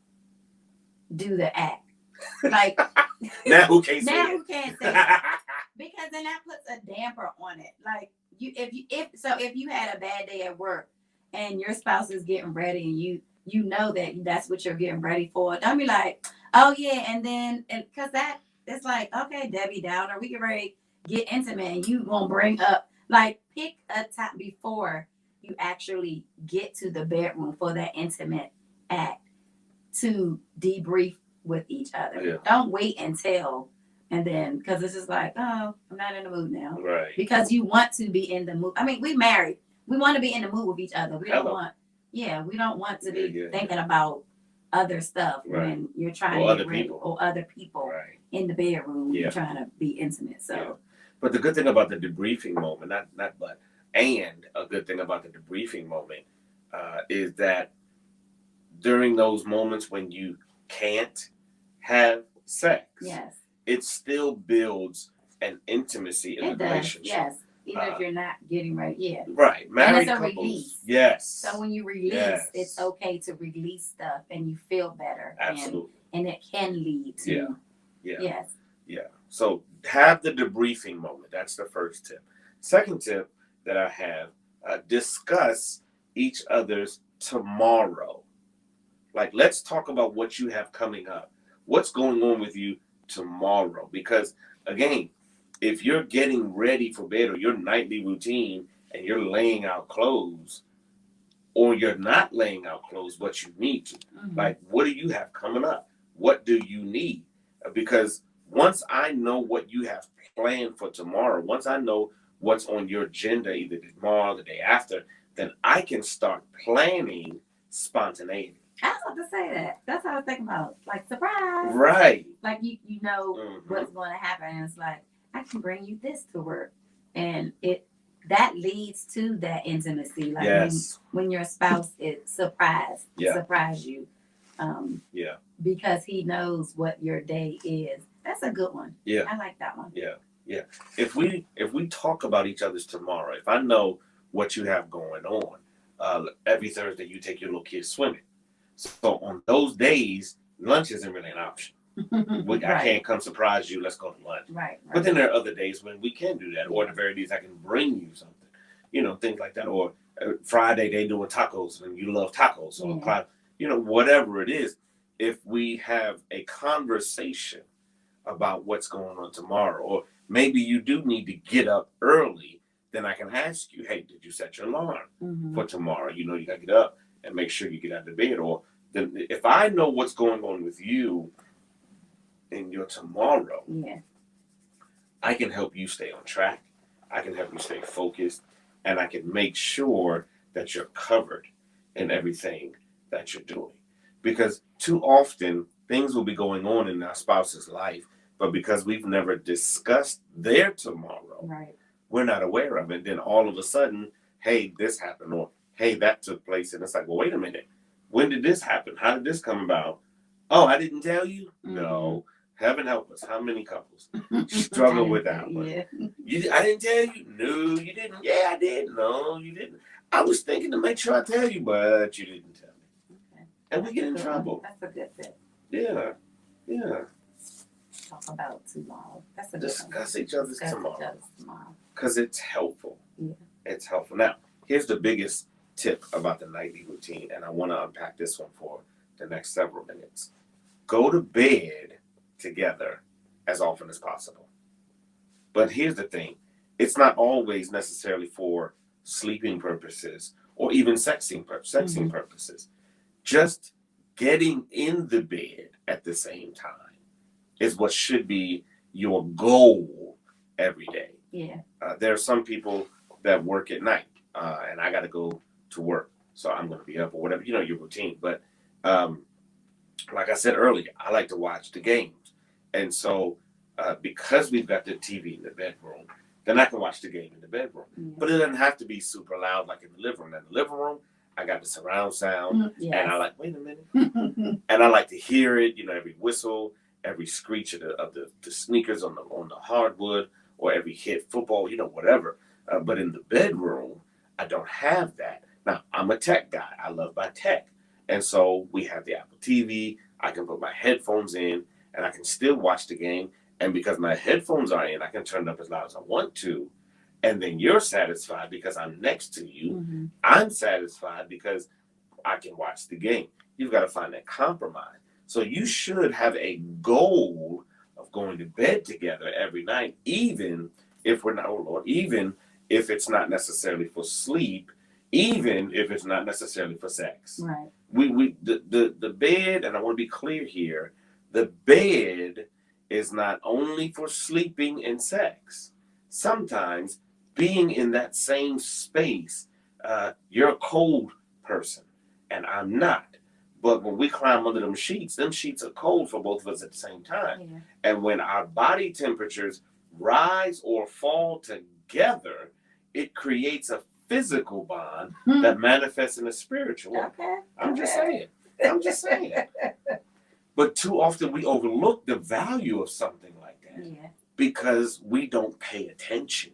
do the act. Like Now who can't say now it? who can't say it? Because then that puts a damper on it. Like if you had a bad day at work and your spouse is getting ready and you know that's what you're getting ready for, don't be like, oh yeah, and then because that it's like, okay, Debbie Downer, we get ready get intimate and you gonna bring up, like, pick a time before you actually get to the bedroom for that intimate act to debrief with each other. Yeah. Don't wait until and then, because it's just like, oh, I'm not in the mood now. Right. Because you want to be in the mood. I mean, we married. We want to be in the mood with each other. We don't want to be thinking about other stuff when you're trying to get ready, or other people in the bedroom. You're trying to be intimate. So, but the good thing about the debriefing moment, and a good thing about the debriefing moment is that during those moments when you can't have sex, yes, it still builds an intimacy in the relationship. Yes, even if you're not getting ready. Yeah. Right. Married and it's a couples. Release. Yes. So when you release, it's okay to release stuff and you feel better. Absolutely. And it can lead to. Yes. Yeah. So have the debriefing moment. That's the first tip. Second tip that I have, discuss each other's tomorrow. Like, let's talk about what you have coming up. What's going on with you tomorrow? Because, again, if you're getting ready for bed or your nightly routine and you're laying out clothes, or you're not laying out clothes, but you need to, like, what do you have coming up? What do you need? Because once I know what you have planned for tomorrow, once I know what's on your agenda, either tomorrow or the day after, then I can start planning spontaneity. I was about to say that. That's what I was thinking about. Like, surprise. Right. Like, you know what's going to happen. And it's like, I can bring you this to work. And that leads to that intimacy. Like, when your spouse is surprise you. Because he knows what your day is. That's a good one. Yeah. I like that one. Yeah. Yeah. If we talk about each other's tomorrow, if I know what you have going on, every Thursday you take your little kids swimming. So on those days, lunch isn't really an option. I can't come surprise you. Let's go to lunch. Right. But then there are other days when we can do that, or at the very least, I can bring you something. Things like that. Or Friday they doing tacos and you love tacos, so whatever it is. If we have a conversation about what's going on tomorrow, or maybe you do need to get up early, then I can ask you, hey, did you set your alarm for tomorrow? You got to get up and make sure you get out of bed. Or then if I know what's going on with you in your tomorrow, I can help you stay on track. I can help you stay focused, and I can make sure that you're covered in everything that you're doing. Because too often things will be going on in our spouse's life, but because we've never discussed their tomorrow, we're not aware of it. Then all of a sudden hey, this happened, or hey, that took place. And it's like, well, wait a minute. When did this happen? How did this come about? Oh, I didn't tell you? No. Heaven help us. How many couples struggle with that one? Yeah. I didn't tell you? No, you didn't. Yeah, I did. No, you didn't. I was thinking to make sure I tell you, but you didn't tell me. Okay. And we get in trouble. That's a good tip. Yeah. Yeah. Talk about tomorrow. That's a good Discuss one. each other's Discuss tomorrow. each other's tomorrow. Because it's helpful. Yeah. It's helpful. Now, here's the biggest tip about the nightly routine, and I want to unpack this one for the next several minutes. Go to bed together as often as possible. But here's the thing. It's not always necessarily for sleeping purposes or even sexing purposes. Just getting in the bed at the same time is what should be your goal every day. Yeah. There are some people that work at night, and I got to go to work, so I'm going to be up or whatever, your routine. But like I said earlier, I like to watch the games. And so because we've got the TV in the bedroom, then I can watch the game in the bedroom. Yeah. But it doesn't have to be super loud like in the living room. In the living room, I got the surround sound, Yes. and I like, wait a minute, and I like to hear it, every whistle, every screech of the sneakers on the hardwood, or every hit football, whatever. But in the bedroom, I don't have that. Now, I'm a tech guy. I love my tech. And so we have the Apple TV. I can put my headphones in, and I can still watch the game. And because my headphones are in, I can turn it up as loud as I want to. And then you're satisfied because I'm next to you. Mm-hmm. I'm satisfied because I can watch the game. You've got to find that compromise. So you should have a goal of going to bed together every night, even if we're not, oh Lord, even if it's not necessarily for sleep, even if it's not necessarily for sex. Right. The bed, and I want to be clear here, the bed is not only for sleeping and sex. Sometimes being in that same space, you're a cold person, and I'm not. But when we climb under them sheets are cold for both of us at the same time. Yeah. And when our body temperatures rise or fall together, it creates a physical bond that manifests in a spiritual one. Okay. I'm just saying. But too often we overlook the value of something like that because we don't pay attention.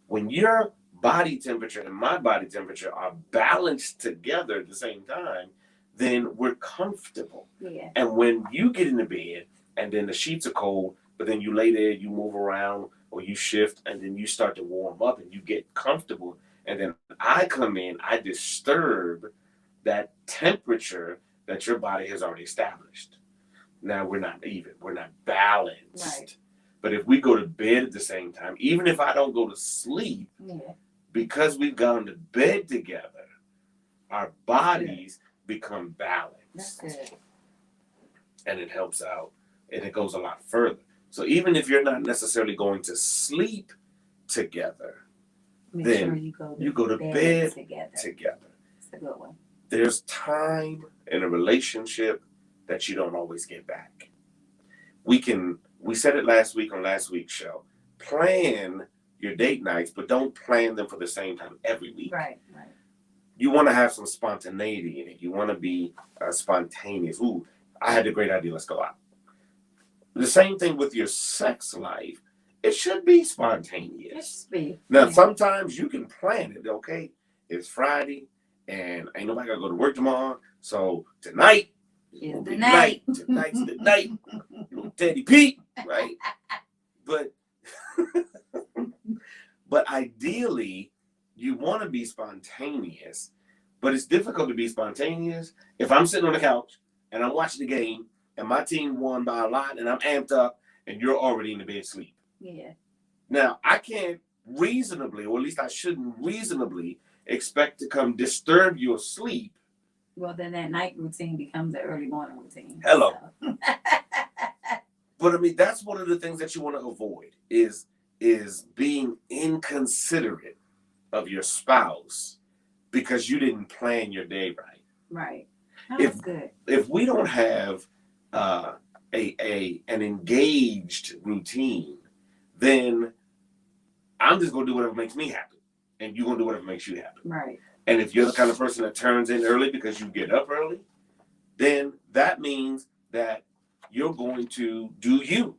When your body temperature and my body temperature are balanced together at the same time, then we're comfortable. Yeah. And when you get in the bed and then the sheets are cold, but then you lay there, you move around or you shift, and then you start to warm up and you get comfortable. And then I come in, I disturb that temperature that your body has already established. Now we're not even, we're not balanced. Right. But if we go to bed at the same time, even if I don't go to sleep, because we've gone to bed together, our bodies become balanced. That's good. And it helps out, and it goes a lot further. So even if you're not necessarily going to sleep together, then sure you go to bed together. That's a good one. There's time in a relationship that you don't always get back. We said it last week on last week's show. Plan your date nights, but don't plan them for the same time every week. Right. You want to have some spontaneity in it. You want to be spontaneous. Ooh, I had a great idea. Let's go out. The same thing with your sex life. It should be spontaneous. It should be. Now, sometimes you can plan it, okay? It's Friday, and ain't nobody got to go to work tomorrow. So tonight is the night. Tonight's the night. Little Teddy P, right? But ideally, you want to be spontaneous, but it's difficult to be spontaneous if I'm sitting on the couch and I'm watching the game and my team won by a lot and I'm amped up and you're already in the bed asleep. Yeah. Now, I can't reasonably, or at least I shouldn't reasonably expect to come disturb your sleep. Well, then that night routine becomes an early morning routine. Hello. So. But I mean, that's one of the things that you want to avoid is being inconsiderate of your spouse because you didn't plan your day right. Right. That's good. If we don't have an engaged routine, then I'm just gonna do whatever makes me happy. and you're going to do whatever makes you happy. Right. And if you're the kind of person that turns in early because you get up early, then that means that you're going to do you.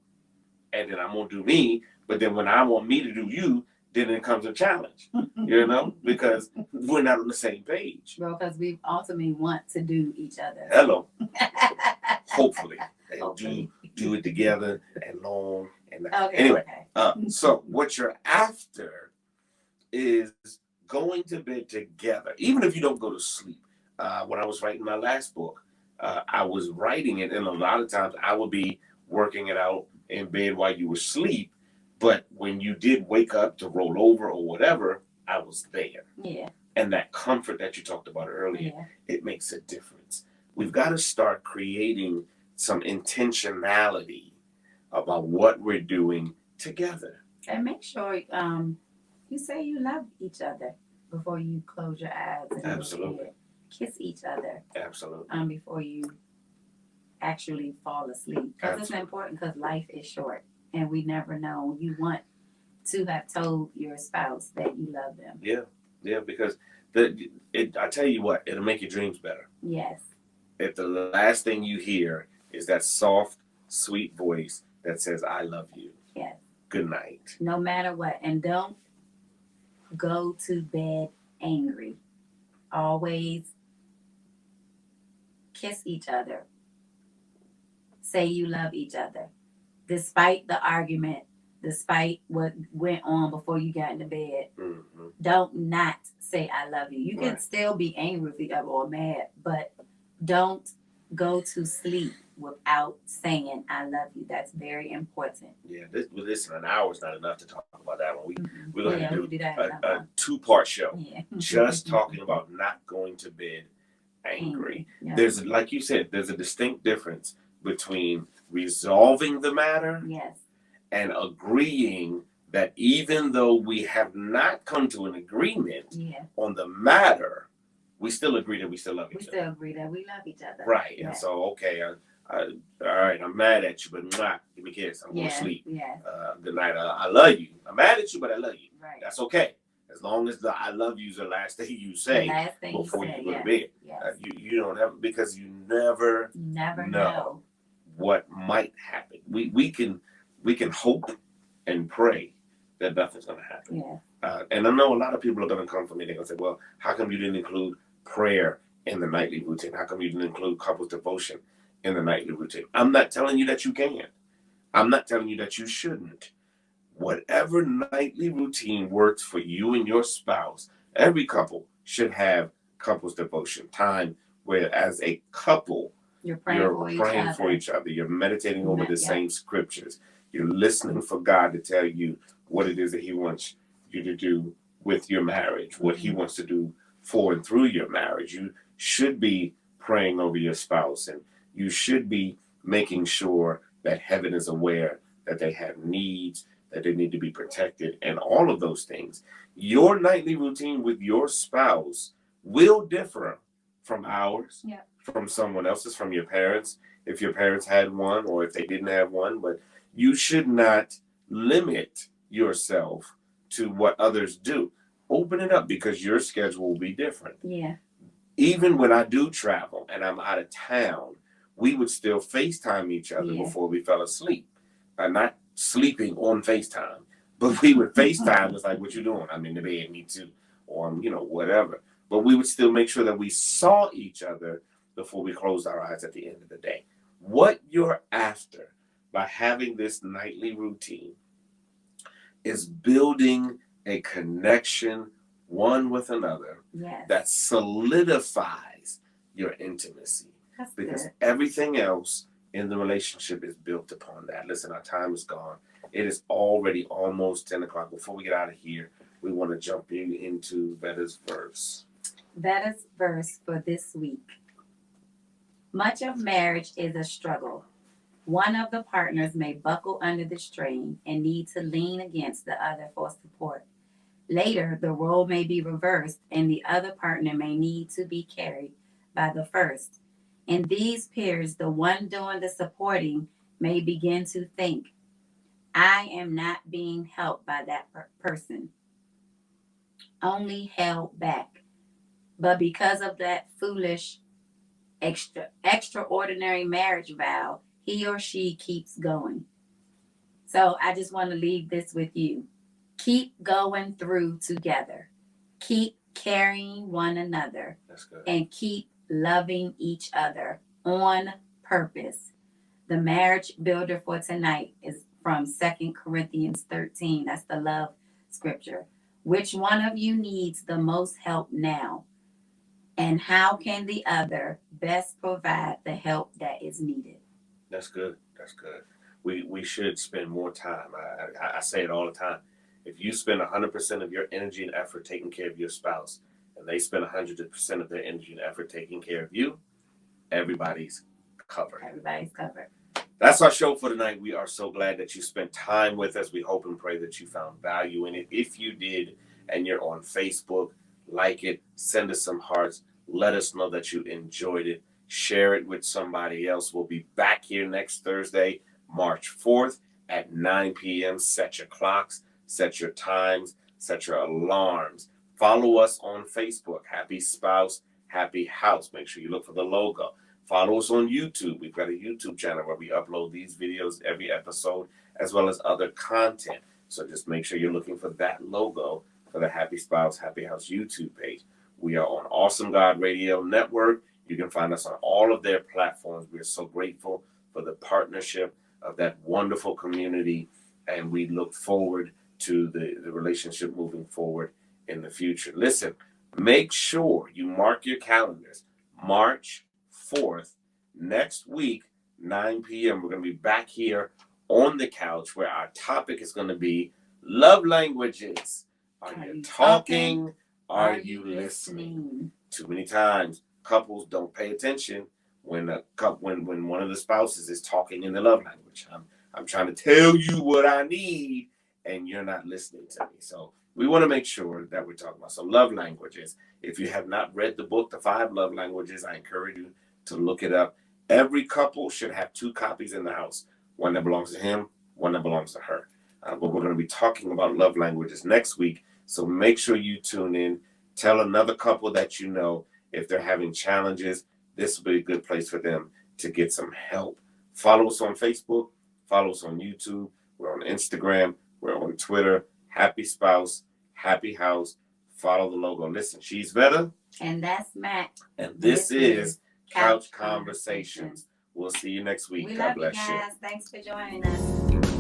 And then I'm going to do me. But then when I want me to do you, then it comes a challenge, because we're not on the same page. Well, because we ultimately want to do each other. Hello. Hopefully. And Hopefully. do it together and long. And Okay. anyway, Okay. so what you're after is going to bed together, even if you don't go to sleep. When I was writing my last book, I was writing it, and a lot of times I would be working it out in bed while you were asleep. But when you did wake up to roll over or whatever, I was there. Yeah. And that comfort that you talked about earlier, it makes a difference. We've got to start creating some intentionality about what we're doing together. And make sure you say you love each other before you close your eyes. And Absolutely. Kiss each other. Absolutely. Before you actually fall asleep. Because it's important, because life is short. And we never know. You want to have told your spouse that you love them. Yeah, because I tell you what, it'll make your dreams better. Yes. If the last thing you hear is that soft, sweet voice that says, I love you. Yes. Good night. No matter what. And don't go to bed angry. Always kiss each other. Say you love each other. Despite the argument, despite what went on before you got into bed, don't not say I love you. You can still be angry with each other or mad, but don't go to sleep without saying I love you. That's very important. Yeah, listen, an hour's not enough to talk about that one. We're going to do that a two-part show. Yeah. Just talking about not going to bed angry. Yeah. There's, like you said, there's a distinct difference between resolving the matter and agreeing that even though we have not come to an agreement on the matter, we still agree that we still love each other. We still agree that we love each other. Right. Yeah. And so, okay, all right, I'm mad at you, but give me a kiss. I'm going to sleep. Yeah. Good night. I love you. I'm mad at you, but I love you. Right. That's okay. As long as the I love you is the last thing you say before you go to bed. Yes. You don't have, because you never know what might happen. We can hope and pray that nothing's going to happen. Yeah. And I know a lot of people are going to come for me. They're going to say, well, how come you didn't include prayer in the nightly routine? How come you didn't include couples devotion in the nightly routine? I'm not telling you that you can't. I'm not telling you that you shouldn't. Whatever nightly routine works for you and your spouse, every couple should have couples devotion time where, as a couple, you're praying for each other. You're meditating over the same scriptures. You're listening for God to tell you what it is that He wants you to do with your marriage, what He wants to do for and through your marriage. You should be praying over your spouse, and you should be making sure that heaven is aware that they have needs, that they need to be protected, and all of those things. Your nightly routine with your spouse will differ from ours, from someone else's, from your parents, if your parents had one or if they didn't have one. But you should not limit yourself to what others do. Open it up, because your schedule will be different. Yeah. Even when I do travel and I'm out of town, we would still FaceTime each other before we fell asleep. Not sleeping on FaceTime, but we would FaceTime. It's like, what you doing? I'm in the bed, me too. Or, whatever. But we would still make sure that we saw each other before we closed our eyes at the end of the day. What you're after by having this nightly routine is building a connection one with another that solidifies your intimacy. Because everything else in the relationship is built upon that. Listen, our time is gone. It is already almost 10 o'clock. Before we get out of here, we want to jump into Veda's verse. Veda's verse for this week. Much of marriage is a struggle. One of the partners may buckle under the strain and need to lean against the other for support. Later, the role may be reversed and the other partner may need to be carried by the first. In these periods, the one doing the supporting may begin to think, I am not being helped by that person. only held back. But because of that foolish, extraordinary marriage vow, he or she keeps going. So I just want to leave this with you. Keep going through together. Keep carrying one another. That's good. And keep loving each other on purpose. The marriage builder for tonight is from 2 Corinthians 13. That's the love scripture. Which one of you needs the most help now? And how can the other best provide the help that is needed? That's good. That's good. We should spend more time. I say it all the time. If you spend 100% of your energy and effort taking care of your spouse, and they spend 100% of their energy and effort taking care of you, everybody's covered. Everybody's covered. That's our show for tonight. We are so glad that you spent time with us. We hope and pray that you found value in it. If you did, and you're on Facebook, like it, send us some hearts. Let us know that you enjoyed it. Share it with somebody else. We'll be back here next Thursday, March 4th at 9 p.m. Set your clocks, set your times, set your alarms. Follow us on Facebook, Happy Spouse, Happy House. Make sure you look for the logo. Follow us on YouTube. We've got a YouTube channel where we upload these videos every episode, as well as other content. So just make sure you're looking for that logo for the Happy Spouse, Happy House YouTube page. We are on Awesome God Radio Network. You can find us on all of their platforms. We are so grateful for the partnership of that wonderful community, and we look forward to the relationship moving forward in the future. Listen, make sure you mark your calendars. March 4th, next week, 9 p.m. We're going to be back here on the couch where our topic is going to be love languages. Are you talking? Are you listening? Too many times, couples don't pay attention when one of the spouses is talking in the love language. I'm trying to tell you what I need, and you're not listening to me. So we want to make sure that we're talking about some love languages. If you have not read the book, The 5 Love Languages, I encourage you to look it up. Every couple should have 2 copies in the house. One that belongs to him, one that belongs to her. But we're going to be talking about love languages next week. So make sure you tune in. Tell another couple that you know if they're having challenges. This will be a good place for them to get some help. Follow us on Facebook. Follow us on YouTube. We're on Instagram. We're on Twitter. Happy Spouse, Happy House. Follow the logo. Listen, she's Veta. And that's Matt. And this is Couch Conversations. We'll see you next week. We God love bless you guys. Thanks for joining us.